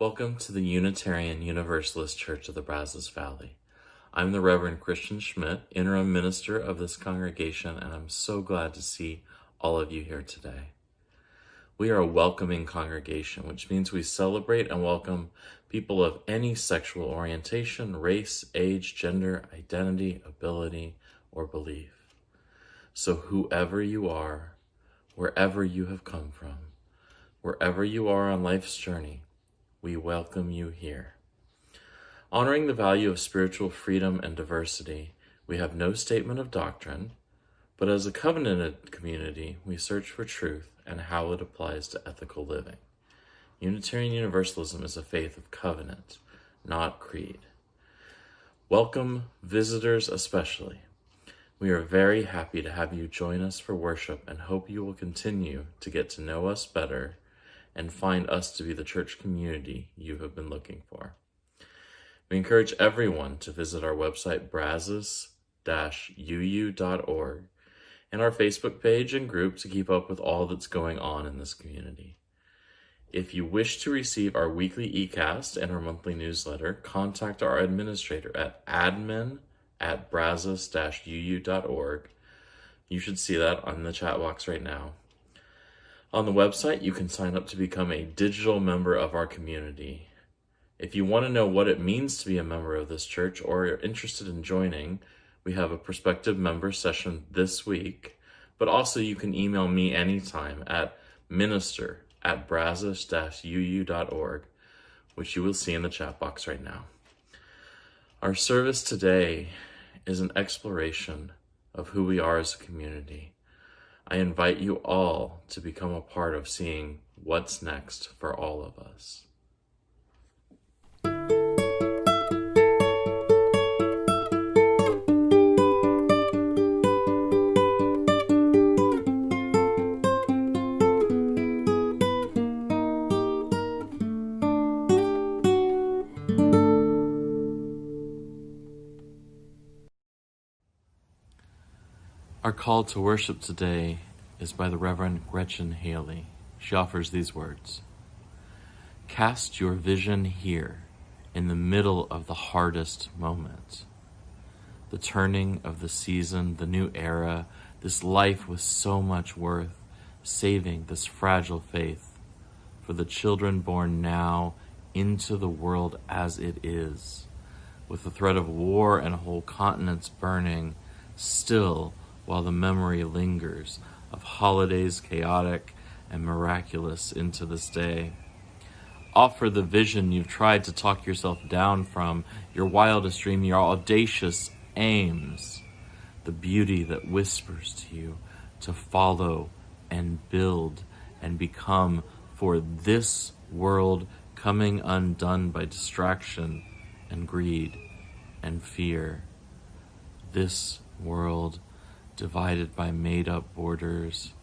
Welcome to the Unitarian Universalist Church of the Brazos Valley. I'm the Reverend Christian Schmidt, interim minister of this congregation, and I'm so glad to see all of you here today. We are a welcoming congregation, which means we celebrate and welcome people of any sexual orientation, race, age, gender, identity, ability, or belief. So whoever you are, wherever you have come from, wherever you are on life's journey, we welcome you here. Honoring the value of spiritual freedom and diversity, we have no statement of doctrine, but as a covenanted community, we search for truth and how it applies to ethical living. Unitarian Universalism is a faith of covenant, not creed. Welcome, visitors especially. We are very happy to have you join us for worship and hope you will continue to get to know us better and find us to be the church community you have been looking for. We encourage everyone to visit our website, brazos-uu.org, and our Facebook page and group to keep up with all that's going on in this community. If you wish to receive our weekly eCast and our monthly newsletter, contact our administrator at admin@brazos-uu.org. You should see that on the chat box right now. On the website, you can sign up to become a digital member of our community. If you want to know what it means to be a member of this church or you're interested in joining, we have a prospective member session this week, but also you can email me anytime at minister@brazos-uu.org, which you will see in the chat box right now. Our service today is an exploration of who we are as a community. I invite you all to become a part of seeing what's next for all of us. Our call to worship today is by the Reverend Gretchen Haley. She offers these words: "Cast your vision here in the middle of the hardest moment. The turning of the season, the new era, this life with so much worth, saving this fragile faith for the children born now into the world as it is, with the threat of war and whole continents burning, still while the memory lingers of holidays chaotic and miraculous into this day. Offer the vision you've tried to talk yourself down from, your wildest dream, your audacious aims, the beauty that whispers to you to follow and build and become for this world coming undone by distraction and greed and fear. This world divided by made-up borders,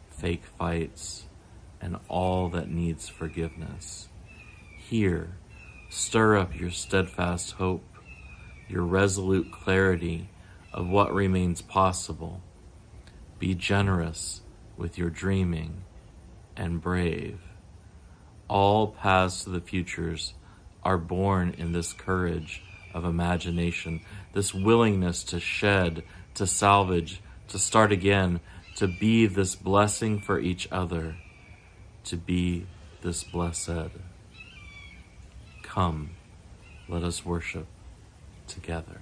fake fights, and all that needs forgiveness. Here, stir up your steadfast hope, your resolute clarity of what remains possible. Be generous with your dreaming and brave. All paths to the futures are born in this courage of imagination, this willingness to shed, to salvage, to start again, to be this blessing for each other, to be this blessed. Come, let us worship together."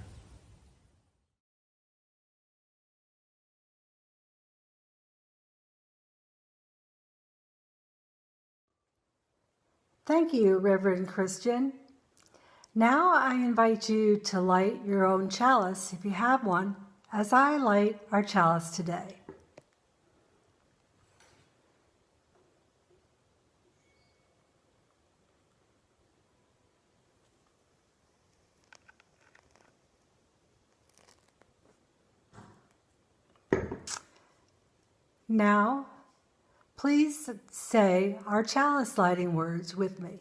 Thank you, Reverend Christian. Now I invite you to light your own chalice, if you have one, as I light our chalice today. Now, please say our chalice lighting words with me.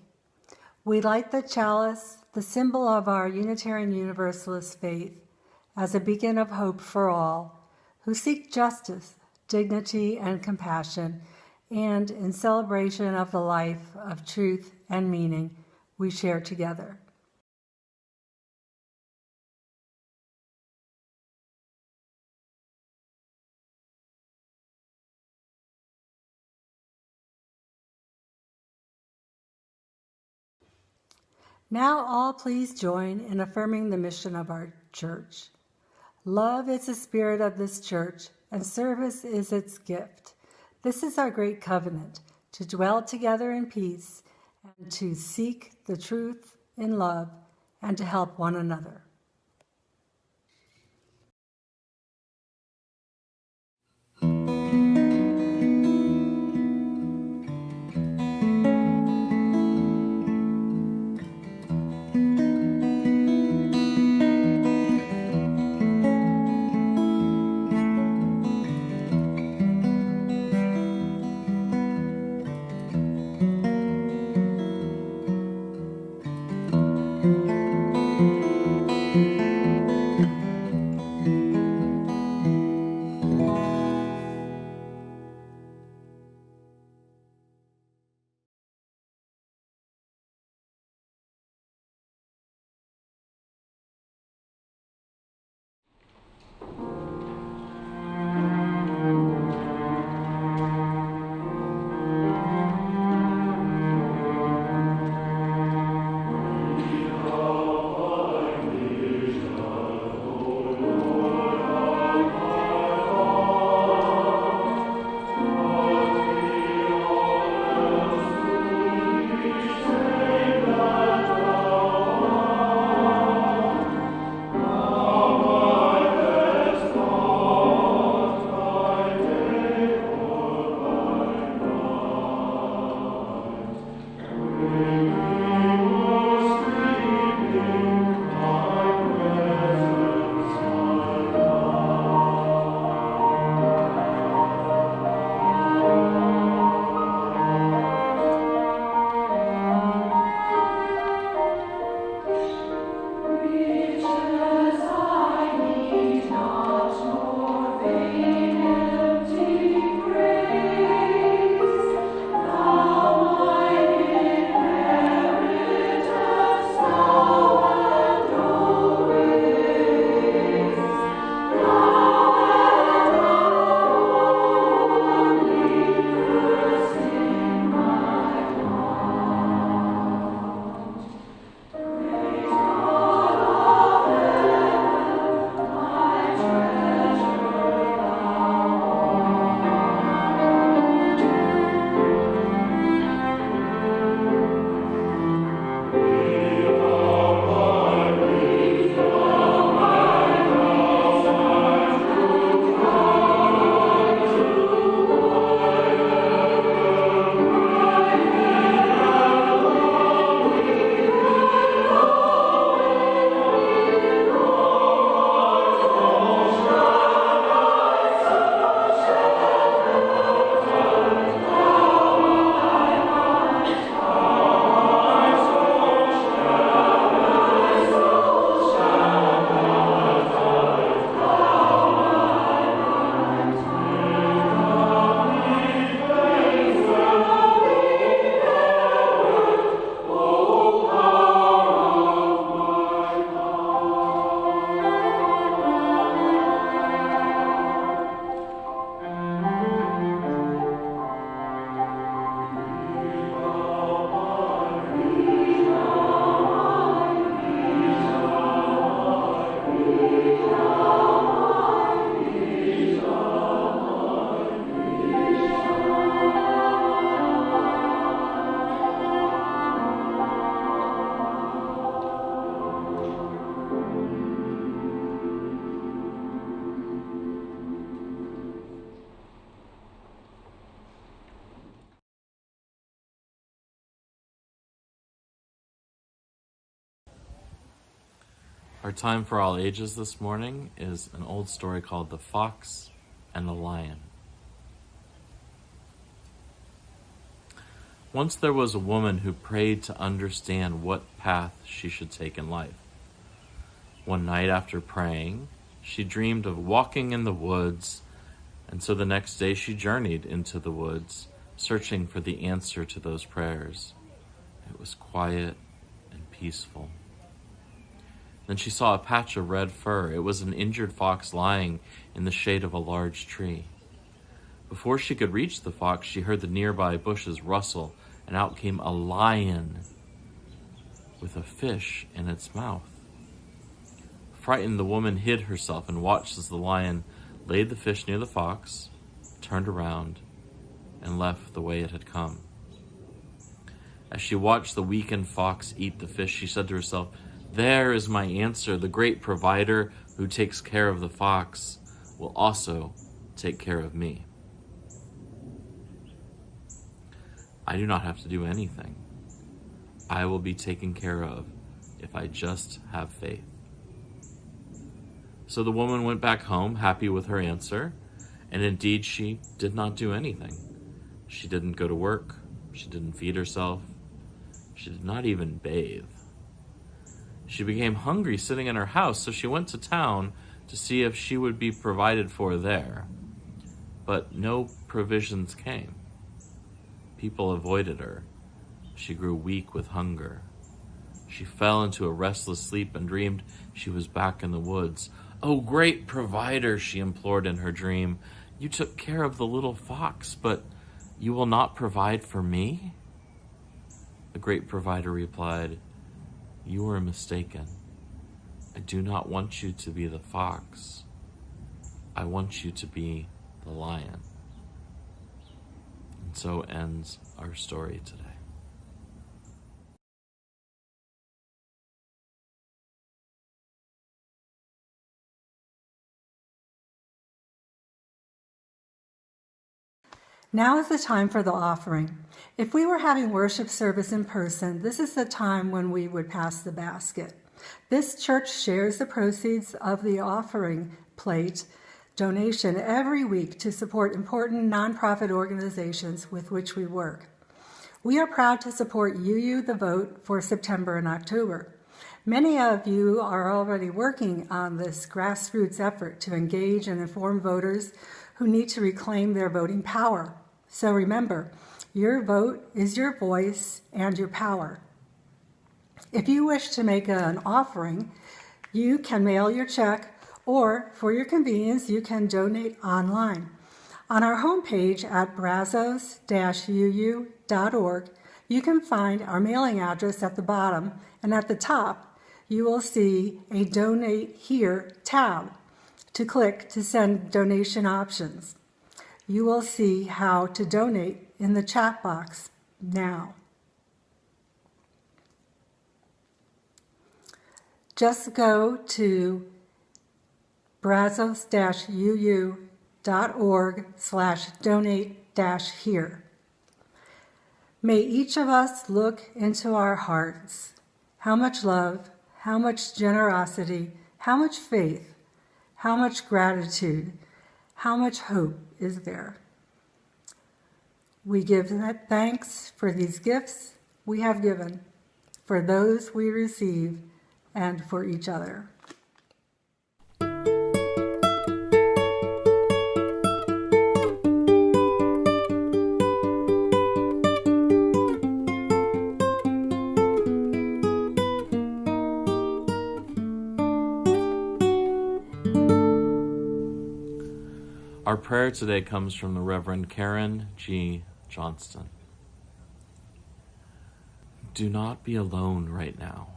We light the chalice, the symbol of our Unitarian Universalist faith, as a beacon of hope for all who seek justice, dignity, and compassion, and in celebration of the life of truth and meaning we share together. Now all please join in affirming the mission of our church. Love is the spirit of this church, and service is its gift. This is our great covenant, to dwell together in peace, and to seek the truth in love, and to help one another. Our time for all ages this morning is an old story called The Fox and the Lion. Once there was a woman who prayed to understand what path she should take in life. One night after praying, she dreamed of walking in the woods, and so the next day she journeyed into the woods, searching for the answer to those prayers. It was quiet peaceful. Then she saw a patch of red fur. It was an injured fox lying in the shade of a large tree. Before she could reach the fox, she heard the nearby bushes rustle, and out came a lion with a fish in its mouth. Frightened, the woman hid herself and watched as the lion laid the fish near the fox, turned around, and left the way it had come. As she watched the weakened fox eat the fish, she said to herself, "There is my answer. The great provider who takes care of the fox will also take care of me. I do not have to do anything. I will be taken care of if I just have faith." So the woman went back home, happy with her answer, and indeed she did not do anything. She didn't go to work. She didn't feed herself. She did not even bathe. She became hungry sitting in her house, so she went to town to see if she would be provided for there. But no provisions came. People avoided her. She grew weak with hunger. She fell into a restless sleep and dreamed she was back in the woods. "Oh, great provider," she implored in her dream, "you took care of the little fox, but you will not provide for me?" The great provider replied, "You are mistaken. I do not want you to be the fox. I want you to be the lion." And so ends our story today. Now is the time for the offering. If we were having worship service in person, this is the time when we would pass the basket. This church shares the proceeds of the offering plate donation every week to support important nonprofit organizations with which we work. We are proud to support UU the Vote for September and October. Many of you are already working on this grassroots effort to engage and inform voters who need to reclaim their voting power. So remember, your vote is your voice and your power. If you wish to make an offering, you can mail your check, or for your convenience, you can donate online. On our homepage at brazos-uu.org, you can find our mailing address at the bottom, and at the top, you will see a Donate Here tab to click to send donation options. You will see how to donate in the chat box now. Just go to brazos-uu.org/donate-here. May each of us look into our hearts. How much love, how much generosity, how much faith, how much gratitude, how much hope is there? We give thanks for these gifts we have given, for those we receive, and for each other. Our prayer today comes from the Reverend Karen G. Johnston. Do not be alone right now.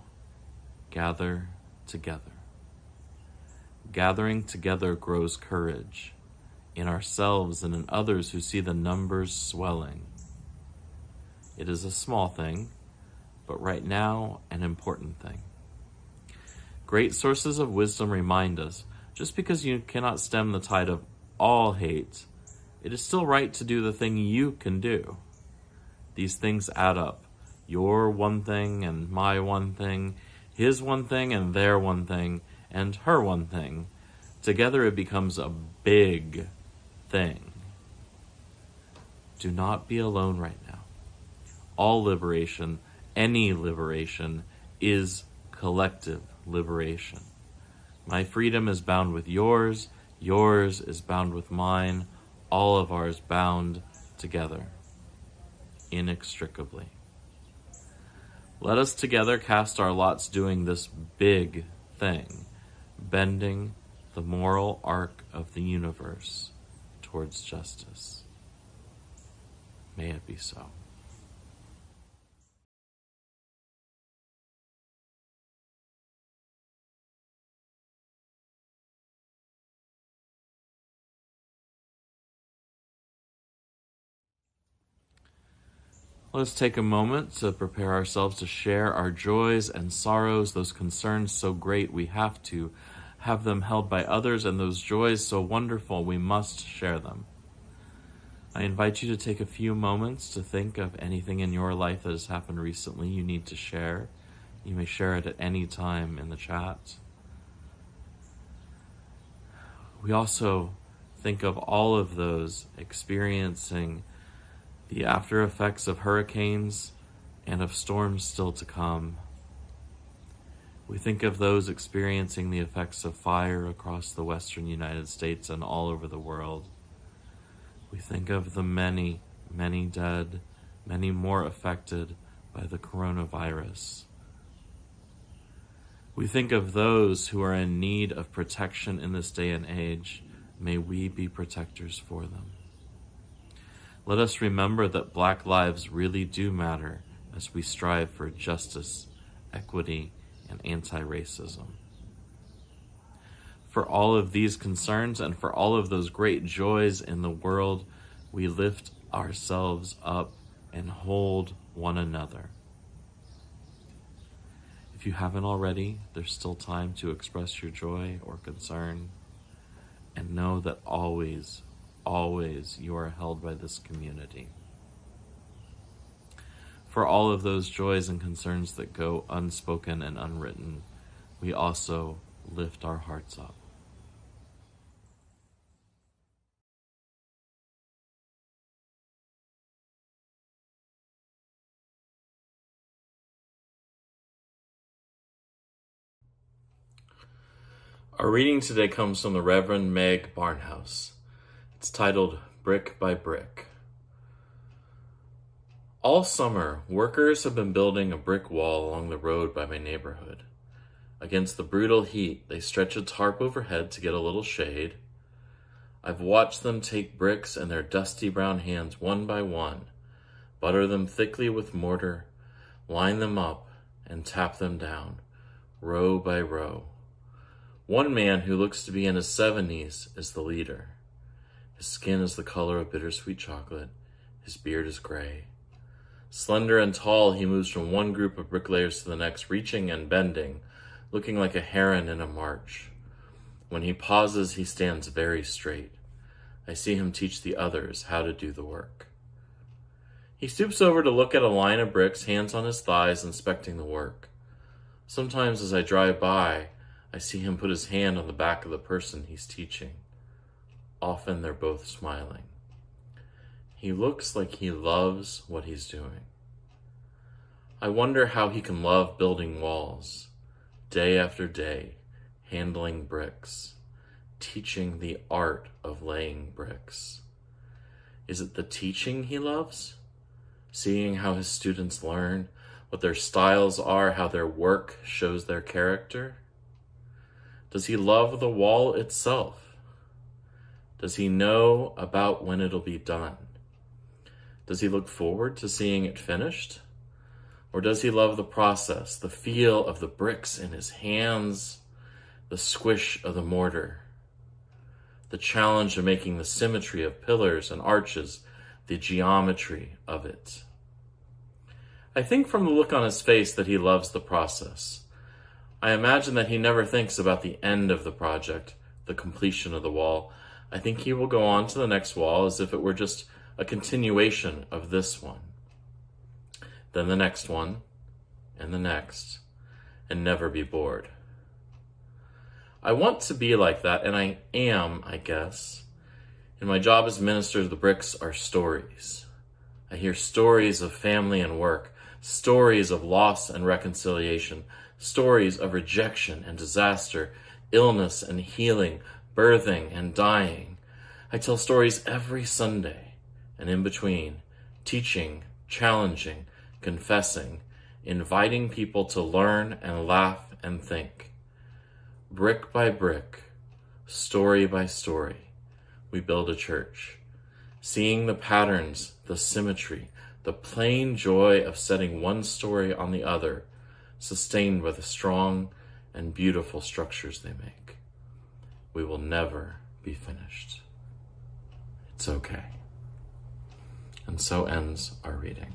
Gather together. Gathering together grows courage in ourselves and in others who see the numbers swelling. It is a small thing, but right now an important thing. Great sources of wisdom remind us, just because you cannot stem the tide of all hate, it is still right to do the thing you can do. These things add up. Your one thing and my one thing, his one thing and their one thing, and her one thing. Together it becomes a big thing. Do not be alone right now. All liberation, any liberation, is collective liberation. My freedom is bound with yours. Yours is bound with mine, all of ours bound together, inextricably. Let us together cast our lots doing this big thing, bending the moral arc of the universe towards justice. May it be so. Let us take a moment to prepare ourselves to share our joys and sorrows, those concerns so great we have to have them held by others, and those joys so wonderful we must share them. I invite you to take a few moments to think of anything in your life that has happened recently you need to share. You may share it at any time in the chat. We also think of all of those experiencing the after effects of hurricanes and of storms still to come. We think of those experiencing the effects of fire across the western United States and all over the world. We think of the many, many dead, many more affected by the coronavirus. We think of those who are in need of protection in this day and age. May we be protectors for them. Let us remember that Black lives really do matter as we strive for justice, equity, and anti-racism. For all of these concerns and for all of those great joys in the world, we lift ourselves up and hold one another. If you haven't already, there's still time to express your joy or concern, and know that always you are held by this community. For all of those joys and concerns that go unspoken and unwritten, we also lift our hearts up. Our reading today comes from the Reverend Meg Barnhouse. It's titled Brick by Brick. All summer, workers have been building a brick wall along the road by my neighborhood. Against the brutal heat, they stretch a tarp overhead to get a little shade. I've watched them take bricks in their dusty brown hands one by one, butter them thickly with mortar, line them up, and tap them down, row by row. One man who looks to be in his 70s is the leader. His skin is the color of bittersweet chocolate. His beard is gray. Slender and tall, he moves from one group of bricklayers to the next, reaching and bending, looking like a heron in a march. When he pauses, he stands very straight. I see him teach the others how to do the work. He stoops over to look at a line of bricks, hands on his thighs, inspecting the work. Sometimes as I drive by, I see him put his hand on the back of the person he's teaching. Often they're both smiling. He looks like he loves what he's doing. I wonder how he can love building walls, day after day, handling bricks, teaching the art of laying bricks. Is it the teaching he loves? Seeing how his students learn, what their styles are, how their work shows their character? Does he love the wall itself? Does he know about when it'll be done? Does he look forward to seeing it finished? Or does he love the process, the feel of the bricks in his hands, the squish of the mortar, the challenge of making the symmetry of pillars and arches, the geometry of it? I think from the look on his face that he loves the process. I imagine that he never thinks about the end of the project, the completion of the wall. I think he will go on to the next wall as if it were just a continuation of this one. Then the next one, and the next, and never be bored. I want to be like that, and I am, I guess. In my job as minister, the bricks are stories. I hear stories of family and work, stories of loss and reconciliation, stories of rejection and disaster, illness and healing, birthing and dying. I tell stories every Sunday, and in between, teaching, challenging, confessing, inviting people to learn and laugh and think. Brick by brick, story by story, we build a church, seeing the patterns, the symmetry, the plain joy of setting one story on the other, sustained by the strong and beautiful structures they make. We will never be finished. It's okay. And so ends our reading.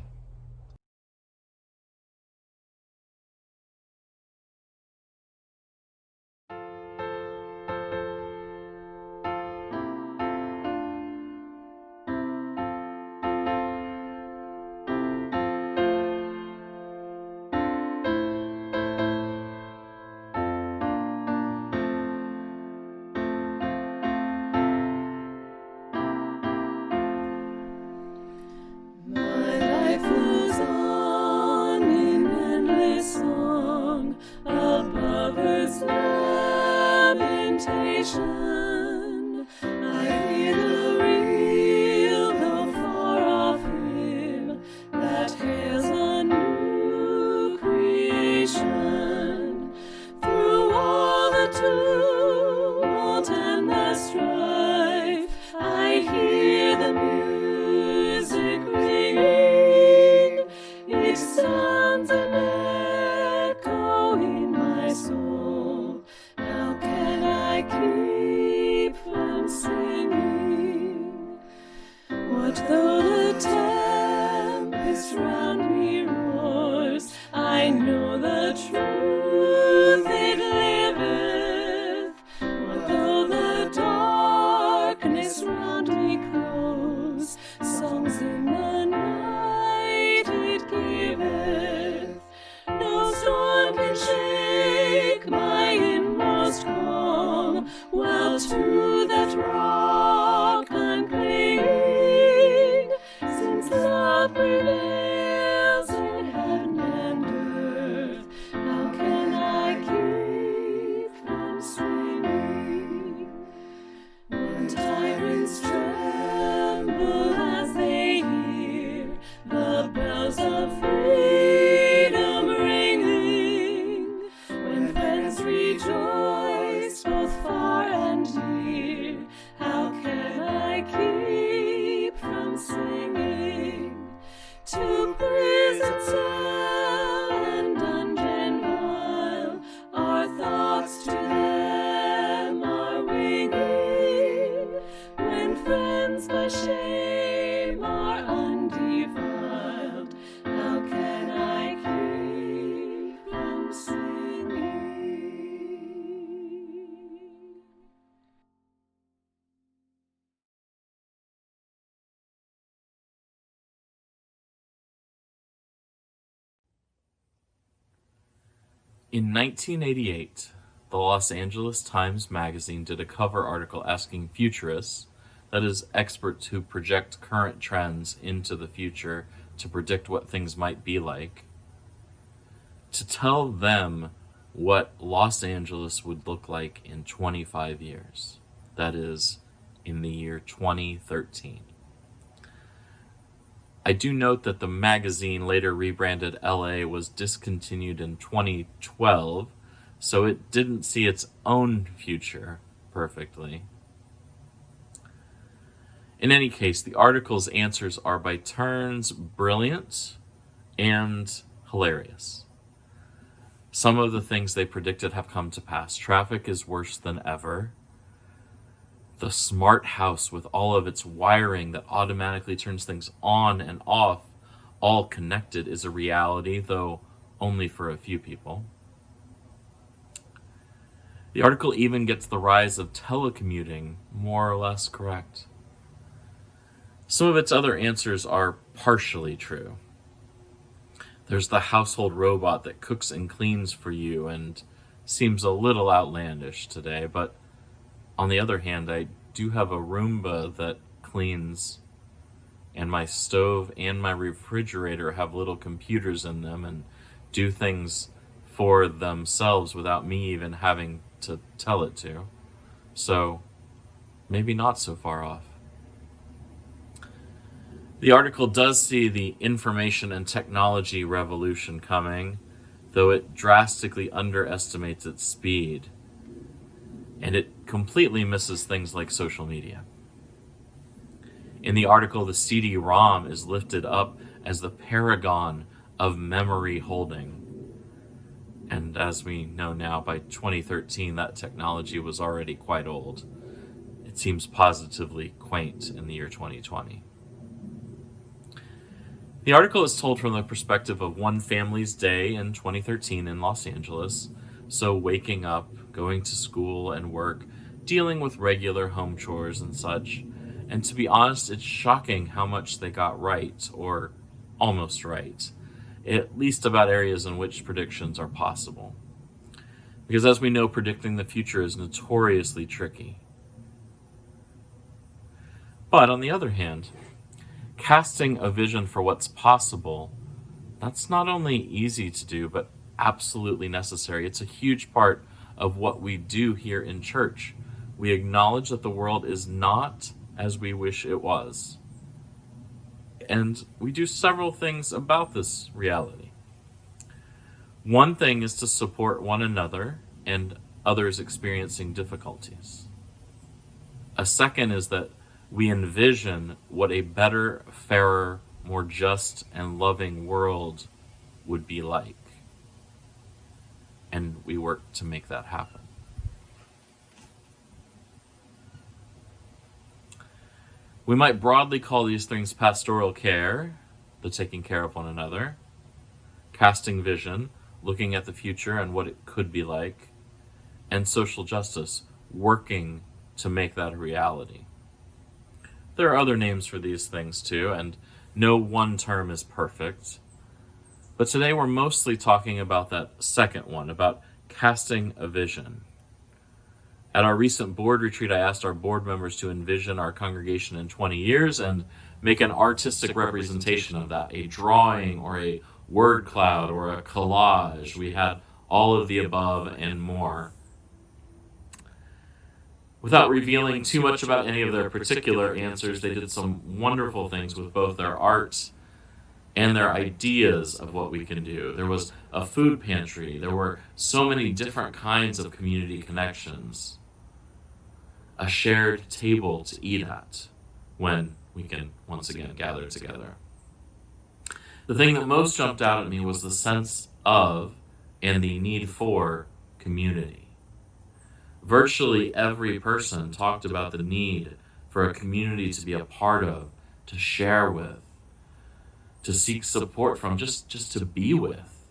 In 1988, the Los Angeles Times Magazine did a cover article asking futurists, that is, experts who project current trends into the future to predict what things might be like, to tell them what Los Angeles would look like in 25 years. That is, in the year 2013. I do note that the magazine, later rebranded LA, was discontinued in 2012, so it didn't see its own future perfectly. In any case, the article's answers are by turns brilliant and hilarious. Some of the things they predicted have come to pass. Traffic is worse than ever. The smart house with all of its wiring that automatically turns things on and off, all connected, is a reality, though only for a few people. The article even gets the rise of telecommuting more or less correct. Some of its other answers are partially true. There's the household robot that cooks and cleans for you and seems a little outlandish today, but on the other hand, I do have a Roomba that cleans, and my stove and my refrigerator have little computers in them and do things for themselves without me even having to tell it to. So maybe not so far off. The article does see the information and technology revolution coming, though it drastically underestimates its speed, and it completely misses things like social media. In the article, the CD-ROM is lifted up as the paragon of memory holding. And as we know now, by 2013, that technology was already quite old. It seems positively quaint in the year 2020. The article is told from the perspective of one family's day in 2013 in Los Angeles. So waking up, going to school and work, dealing with regular home chores and such. And to be honest, it's shocking how much they got right, or almost right, at least about areas in which predictions are possible. Because as we know, predicting the future is notoriously tricky. But on the other hand, casting a vision for what's possible, that's not only easy to do, but absolutely necessary. It's a huge part of what we do here in church. We acknowledge that the world is not as we wish it was. And we do several things about this reality. One thing is to support one another and others experiencing difficulties. A second is that we envision what a better, fairer, more just and loving world would be like. And we work to make that happen. We might broadly call these things pastoral care, the taking care of one another, casting vision, looking at the future and what it could be like, and social justice, working to make that a reality. There are other names for these things too, and no one term is perfect. But today we're mostly talking about that second one, about casting a vision. At our recent board retreat, I asked our board members to envision our congregation in 20 years and make an artistic representation of that, a drawing or a word cloud or a collage. We had all of the above and more. Without revealing too much about any of their particular answers, they did some wonderful things with both their art and their ideas of what we can do. There was a food pantry. There were so many different kinds of community connections. A shared table to eat at when we can once again gather together. The thing that most jumped out at me was the sense of and the need for community. Virtually every person talked about the need for a community to be a part of, to share with, to seek support from, just to be with.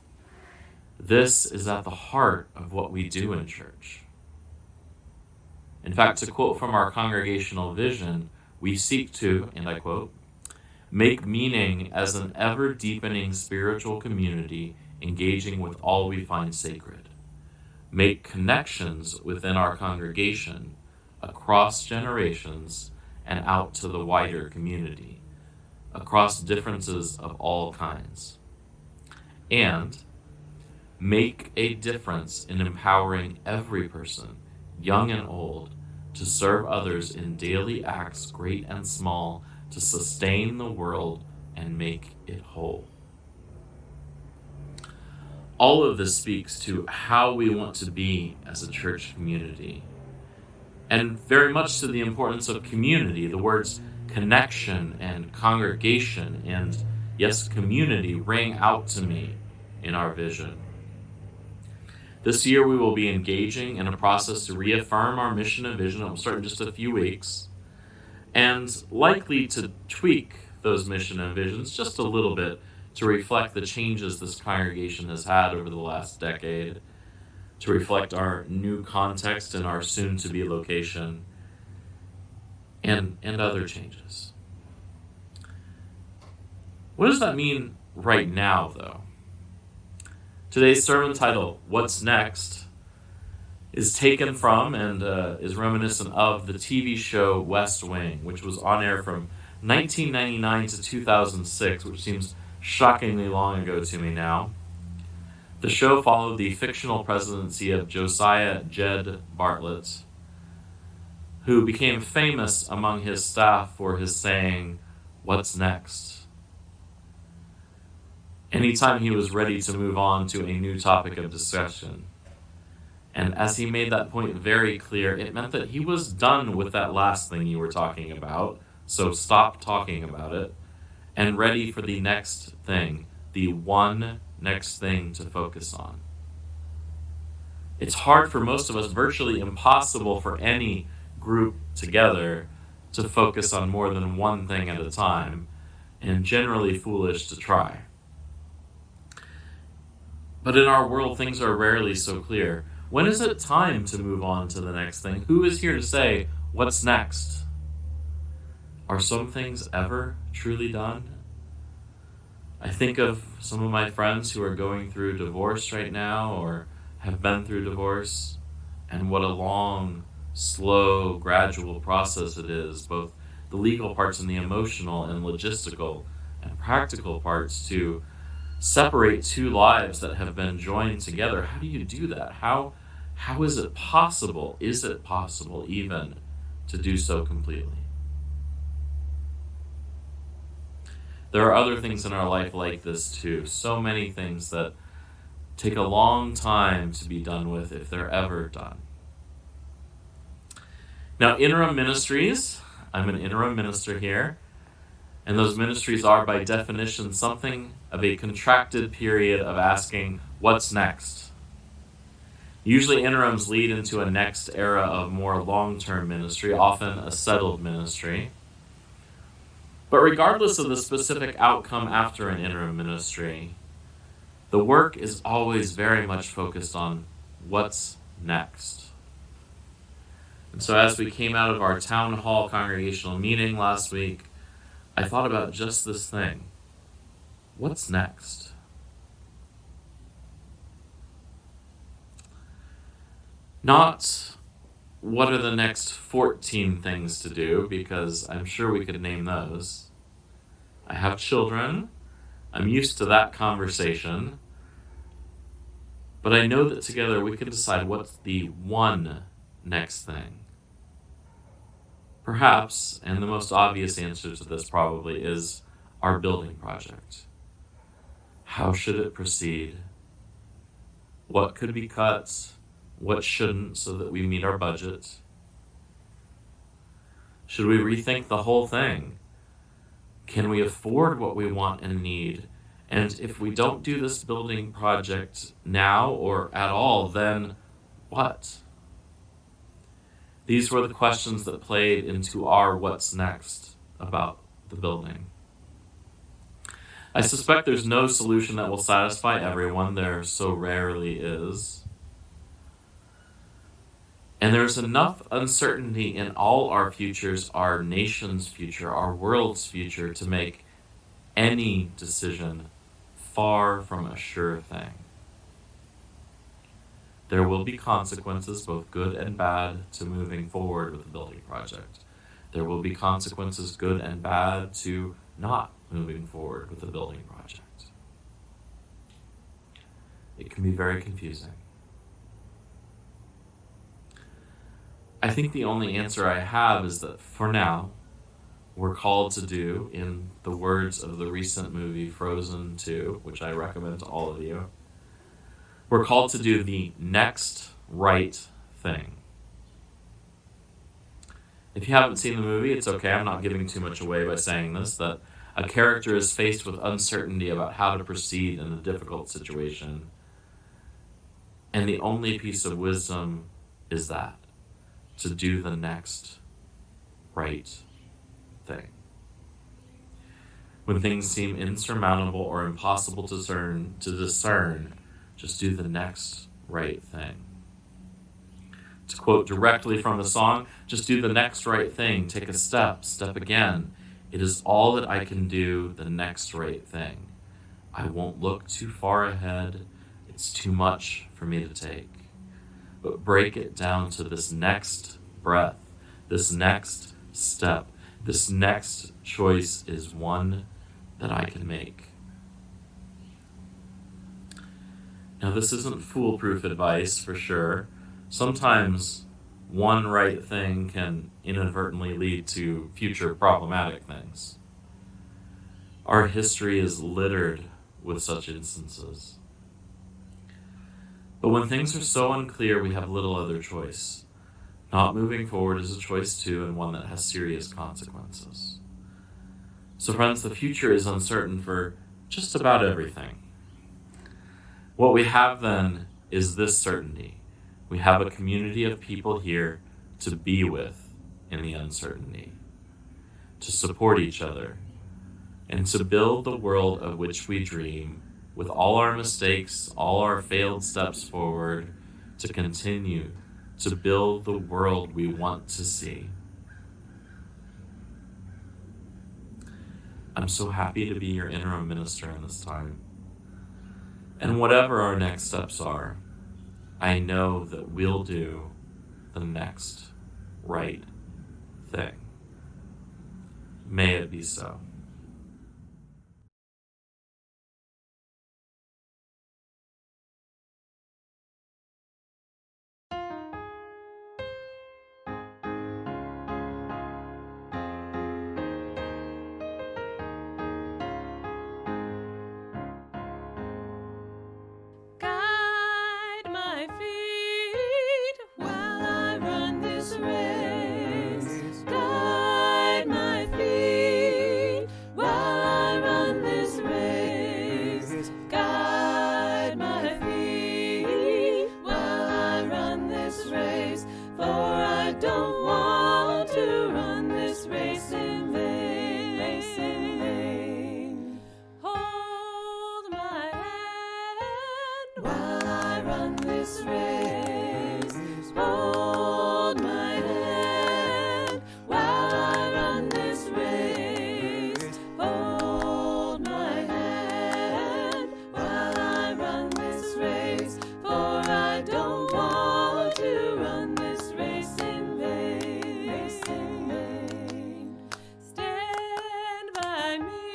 This is at the heart of what we do in church. In fact, to quote from our congregational vision, we seek to, and I quote, make meaning as an ever-deepening spiritual community engaging with all we find sacred. Make connections within our congregation, across generations, and out to the wider community, across differences of all kinds. And make a difference in empowering every person, young and old, to serve others in daily acts, great and small, to sustain the world and make it whole. All of this speaks to how we want to be as a church community, and very much to the importance of community. The words connection and congregation and, yes, community ring out to me in our vision. This year we will be engaging in a process to reaffirm our mission and vision. It will start in just a few weeks, and likely to tweak those mission and visions just a little bit to reflect the changes this congregation has had over the last decade, to reflect our new context and our soon-to-be location, and other changes. What does that mean right now, though? Today's sermon title, What's Next, is taken from and is reminiscent of the TV show West Wing, which was on air from 1999 to 2006, which seems shockingly long ago to me now. The show followed the fictional presidency of Josiah Jed Bartlett, who became famous among his staff for his saying, What's next? Anytime he was ready to move on to a new topic of discussion. And as he made that point very clear, it meant that he was done with that last thing you were talking about, so stop talking about it, and ready for the next thing, the one next thing to focus on. It's hard for most of us, virtually impossible for any group together to focus on more than one thing at a time, and generally foolish to try. But in our world, things are rarely so clear. When is it time to move on to the next thing? Who is here to say, what's next? Are some things ever truly done? I think of some of my friends who are going through divorce right now or have been through divorce, and what a long, slow, gradual process it is, both the legal parts and the emotional and logistical and practical parts to separate two lives that have been joined together. How do you do that? How is it possible? Is it possible even to do so completely? There are other things in our life like this too. So many things that take a long time to be done with, if they're ever done. Now, interim ministries, I'm an interim minister here, and those ministries are by definition something of a contracted period of asking, what's next? Usually interims lead into a next era of more long-term ministry, often a settled ministry. But regardless of the specific outcome after an interim ministry, the work is always very much focused on what's next. And so as we came out of our town hall congregational meeting last week, I thought about just this thing. What's next? Not what are the next 14 things to do, because I'm sure we could name those. I have children. I'm used to that conversation. But I know that together we can decide what's the one next thing. Perhaps, and the most obvious answer to this probably, is our building project. How should it proceed? What could be cut? What shouldn't, so that we meet our budget? Should we rethink the whole thing? Can we afford what we want and need? And if we don't do this building project now or at all, then what? These were the questions that played into our what's next about the building. I suspect there's no solution that will satisfy everyone. There so rarely is. And there's enough uncertainty in all our futures, our nation's future, our world's future, to make any decision far from a sure thing. There will be consequences, both good and bad, to moving forward with the building project. There will be consequences, good and bad, to not moving forward with the building project. It can be very confusing. I think the only answer I have is that for now, we're called to do, in the words of the recent movie Frozen 2, which I recommend to all of you, we're called to do the next right thing. If you haven't seen the movie, it's okay. I'm not giving too much away by saying this, that a character is faced with uncertainty about how to proceed in a difficult situation. And the only piece of wisdom is that, to do the next right thing. When things seem insurmountable or impossible to discern, just do the next right thing. To quote directly from the song, just do the next right thing. Take a step again. It is all that I can do, the next right thing. I won't look too far ahead. It's too much for me to take. But break it down to this next breath, this next step, this next choice is one that I can make. Now, this isn't foolproof advice for sure. Sometimes one right thing can inadvertently lead to future problematic things. Our history is littered with such instances. But when things are so unclear, we have little other choice. Not moving forward is a choice too, and one that has serious consequences. So friends, the future is uncertain for just about everything. What we have then is this certainty. We have a community of people here to be with in the uncertainty, to support each other, and to build the world of which we dream, with all our mistakes, all our failed steps forward, to continue to build the world we want to see. I'm so happy to be your interim minister in this time. And whatever our next steps are, I know that we'll do the next right thing. May it be so. Guide my feet while I run this race. Guide my feet while I run this race. Guide my feet while I run this race. For I don't want to run this race in vain. Hold my hand while I run this race. Hold my hand while I run this race. Hold my hand while I run this race. For I don't want to run this race in vain. Stand by me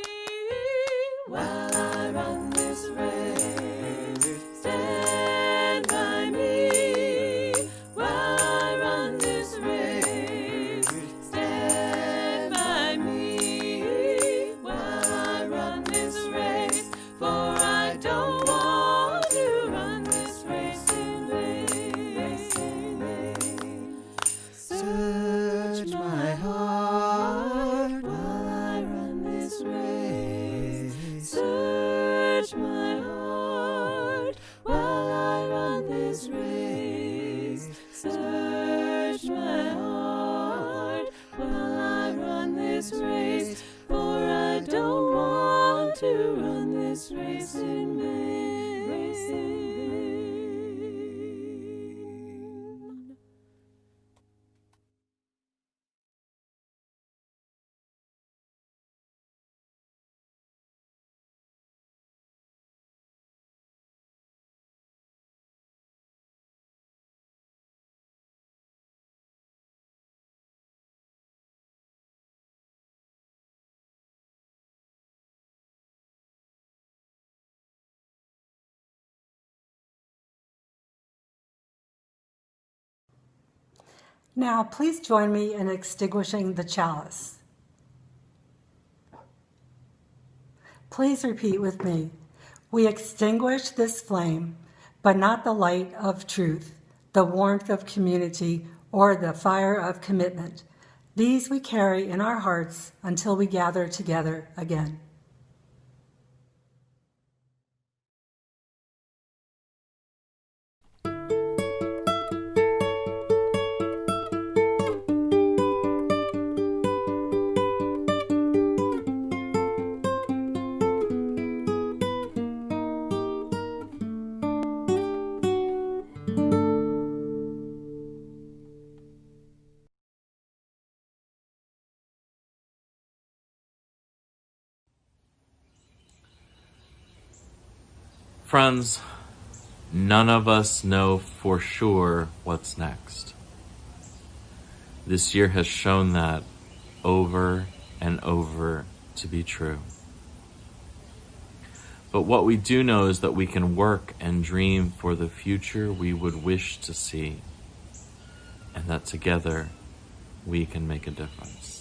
while I run this race. Stand by me while I run this race. Stand by me while I run this race. For I don't want to run this race in vain. Search my heart while I run this race. Search my heart while I run this race. Search my heart while I run this race. For I don't want to run this race in vain. Now, please join me in extinguishing the chalice. Please repeat with me. We extinguish this flame, but not the light of truth, the warmth of community, or the fire of commitment. These we carry in our hearts until we gather together again. Friends, none of us know for sure what's next. This year has shown that over and over to be true. But what we do know is that we can work and dream for the future we would wish to see, and that together we can make a difference.